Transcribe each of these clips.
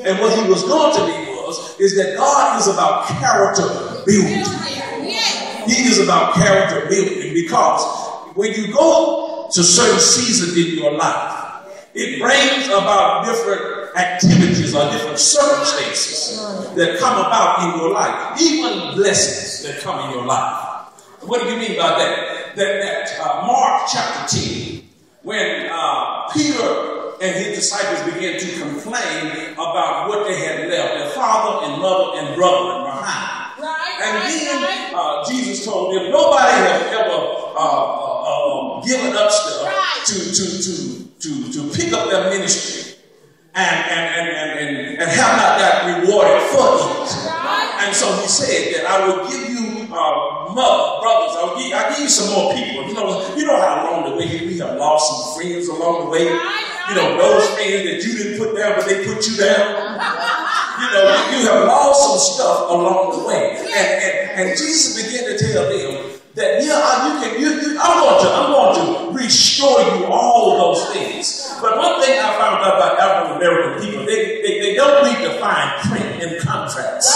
And what he was going to be is that God is about character building. He is about character building, because when you go to certain seasons in your life, it brings about different activities or different circumstances that come about in your life, even blessings that come in your life. What do you mean by that? That Mark chapter 10, when Peter and his disciples began to complain about what they had left, their father and mother and brother behind. And then Jesus told them, nobody has ever given up stuff to pick up their ministry and have not got rewarded for it. And so he said that I will give you brothers, I'll give you some more people. You know how along the way we have lost some friends along the way. You know, those friends that you didn't put down, but they put you down. You know, you have lost some stuff along the way. And Jesus began to tell them that, I'm going to restore you all those things. But one thing I found out about African American people, they don't read the fine print in contracts.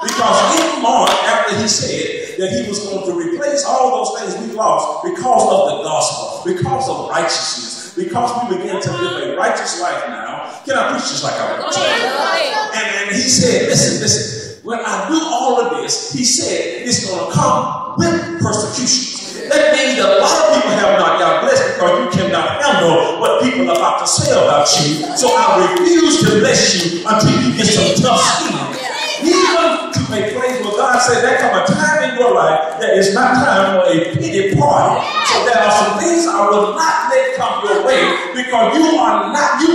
Because in Mark, after he said that he was going to replace all those things we lost because of the gospel, because of righteousness, because we begin to live a righteous life now. Can I preach just like I want to? And he said, listen, when I do all of this, he said it's going to come with persecution. That means that a lot of people have not got blessed because you cannot handle what people are about to say about you. So I refuse to bless you until you get some tough skin. Even to a place where God said there come a time in your life that is not time for a pity party. So there are some things I will not let come your way because you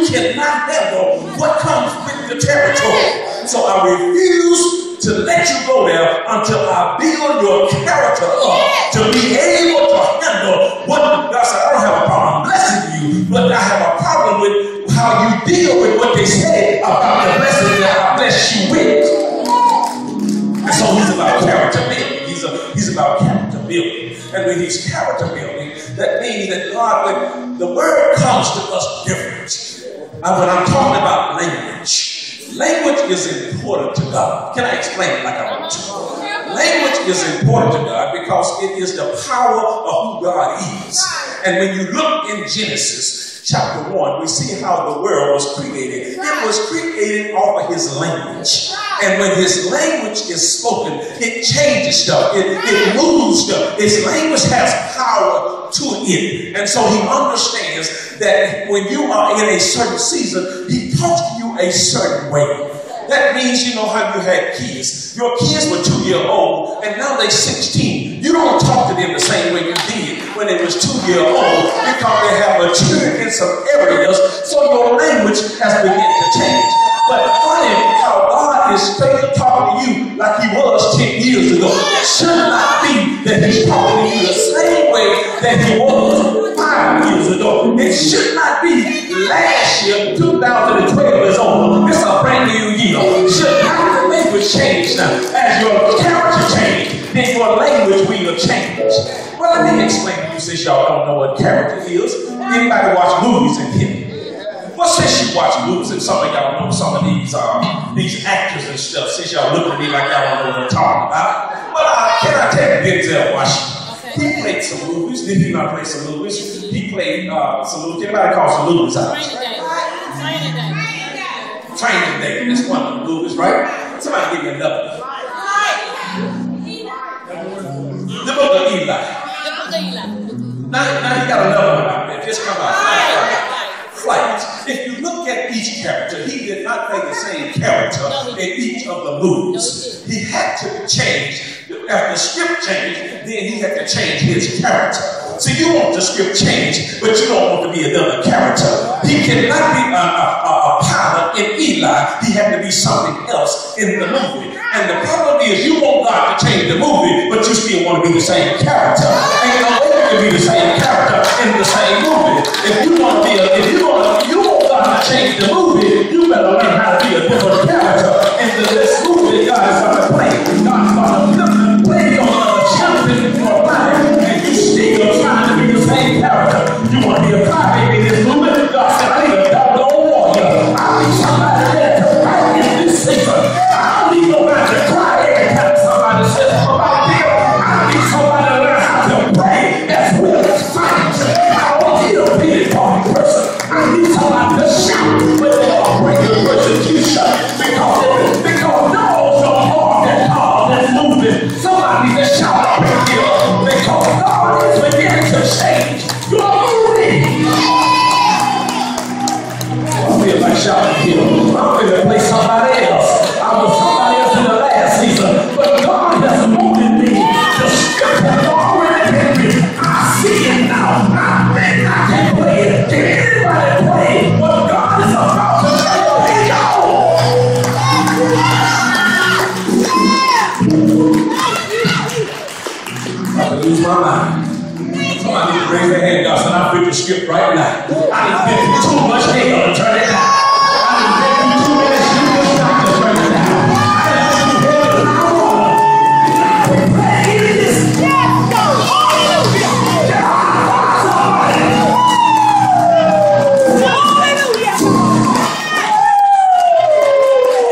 cannot handle what comes with the territory. So I refuse to let you go there until I build your character up to be able to handle what God said. I don't have a problem blessing you, but I have a problem with how you deal with what they say about the blessing that I bless you with. And so he's about character building. He's about character building. And when he's character building, that means that God, when the word comes to us different. And when I'm talking about language is important to God. Can I explain it like I want to? Language is important to God because it is the power of who God is. And when you look in Genesis chapter 1, we see how the world was created. It was created off of his language. And when his language is spoken, it changes stuff. It moves stuff. His language has power to it. And so he understands that when you are in a certain season, he talks to you a certain way. That means, you know how you had kids. Your kids were 2 years old, and now they're 16. You don't talk to them the same way you did when they was 2 years old because they have matured in some areas, so your language has begun to change. But funny how God is still talking to you like he was 10 years ago. It should not be that he's talking to you the same way that he was 5 years ago. It should not be last year, 2012 is over. It's a brand new year. It should not. The language change now. As your character change, then your language will change. Well, let me explain to you since y'all don't know what character is. Anybody watch movies in here? Well, since you watch movies, and some of y'all know some of these actors and stuff, since y'all look at me like y'all don't know what I'm talking about. Well, can I tell you Denzel Washington? He played some movies. Did he not play some movies? He played some movies. Anybody call some movies out? Training Day. That's one of the movies, right? Somebody give me another. The Book of Eli. Now he got another one out there. Just come out. Flight. If you look at each character, he did not play the same character in each of the movies. He had to change. After the script changed, then he had to change his character. So you want the script changed, but you don't want to be another character. He cannot be a pilot in Eli. He had to be something else in the movie. And the problem is you want God to change the movie, but you still want to be the same character. Ain't no way you can be the same character in the same movie. If you want God to change the movie, you better learn how to be a different character. And this movie God is going to play. God's going to play on a champion for life, and you still trying to be the same character. You want to be a crybaby in this movie? God said, I need a doggone warrior. I need somebody right here. I'm going to play somebody else. I was somebody else in the last season, but God has moved me. The script has already been written. I see it now. I think I can play it. Can anybody play what God is about to play? I lose my mind. Somebody need to raise their hand, God. So I flip the script right now. I done been through too much hell to turn it down. I done been through too many sleepless nights to turn it down. I done been through hell and I want it. I can play this.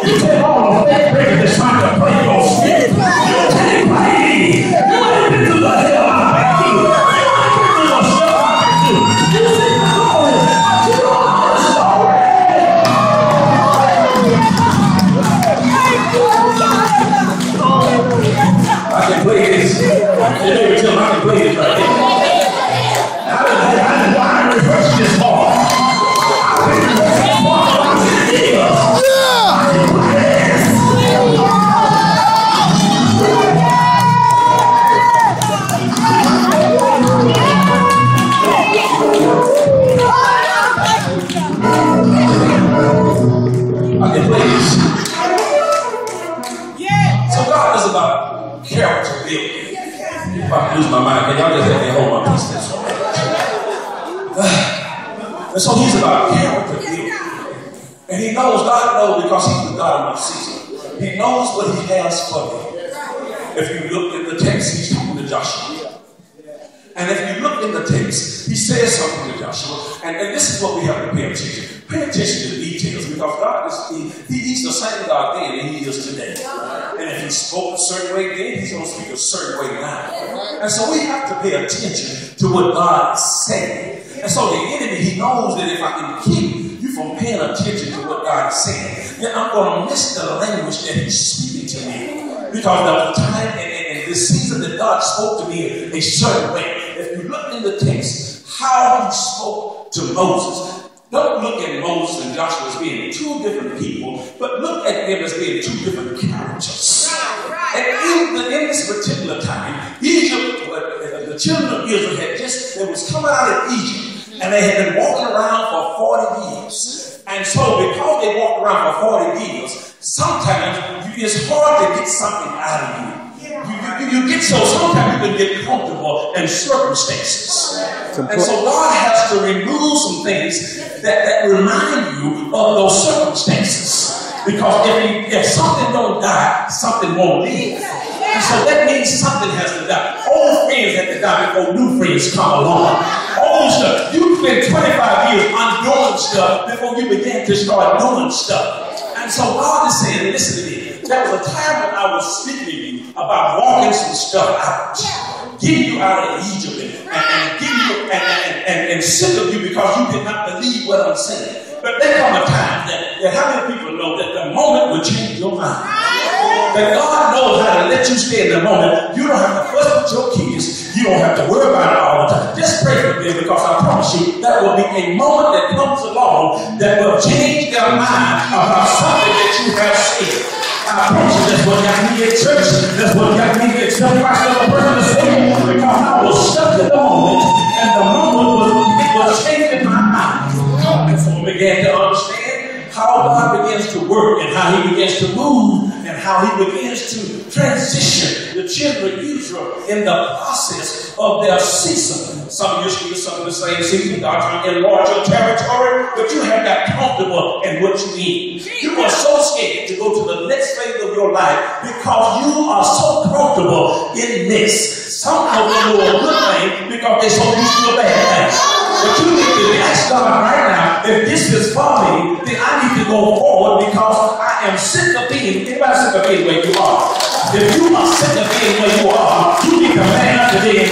You take all the fake breakers that's trying to play your script. You can't play me. You ain't been through the hell I've been through. You ain't been through the stuff I've been through. You see the glory, but you don't know the story. I can play this. You never tell me I can play this right here. I didn't rehearse this part. I've been rehearsing this part for about 10 years. I can play this. I can play this. So God is about character building. If I lose my mind, can y'all just let me hold my peace this way? And so he's about character building. And he knows, God knows, because he's the God of my season. He knows what he has for me. If you look in the text, he's talking to Joshua. And if you look in the text, he says something to Joshua. And this is what we have to pay attention. Pay attention to the details, because God he's the same God then and he is today. And if he spoke a certain way then, he's going to speak a certain way now. And so we have to pay attention to what God is saying. And so the enemy, he knows that if I can keep you from paying attention to what God is saying, then I'm going to miss the language that he's speaking to me. Because there was a time in this season that God spoke to me in a certain way. If you look in the text, how he spoke to Moses, don't look at Moses and Joshua as being two different people, but look at them as being two different characters. And in this particular time, Egypt, the children of Israel they was coming out of Egypt, and they had been walking around for 40 years. And so because they walked around for 40 years, sometimes it's hard to get something out of you. You get sometimes you can get comfortable in circumstances. And so God has to remove some things that remind you of those circumstances. Because if something don't die, something won't live. And so that means something has to die. Old friends have to die before new friends come along. Old stuff. You spend 25 years undoing stuff before you begin to start doing stuff. And so God is saying, listen to me. There was a time when I was speaking to you about walking some stuff out, getting you out of Egypt and getting you and sick of you because you did not believe what I'm saying. But there come a time that how many people know that the moment will change your mind? That God knows how to let you stay in the moment. You don't have to fuss with your kids. You don't have to worry about it all the time. Just pray for them, because I promise you there will be a moment that comes along that will change their mind about something that you have said. I promise you that's what got me in church. That's what got me in church. I person to say, because I was stuck in the moment, and the moment was changing my mind. And so I began to understand how God begins to work, and how he begins to move, and how he begins to transition the children of Israel in the process of their season. Some of you still some of the same season. God trying to enlarge your territory, but you have got comfortable in what you need. You are so scared to go to the next phase of your life because you are so comfortable in this. Some of them do a good thing because they're so used to a bad thing. But you need to ask God right now, if this is for me, then I need to go forward, because I am sick of being, anybody sick of being where you are? If you are sick of being where you are, you need to man up today and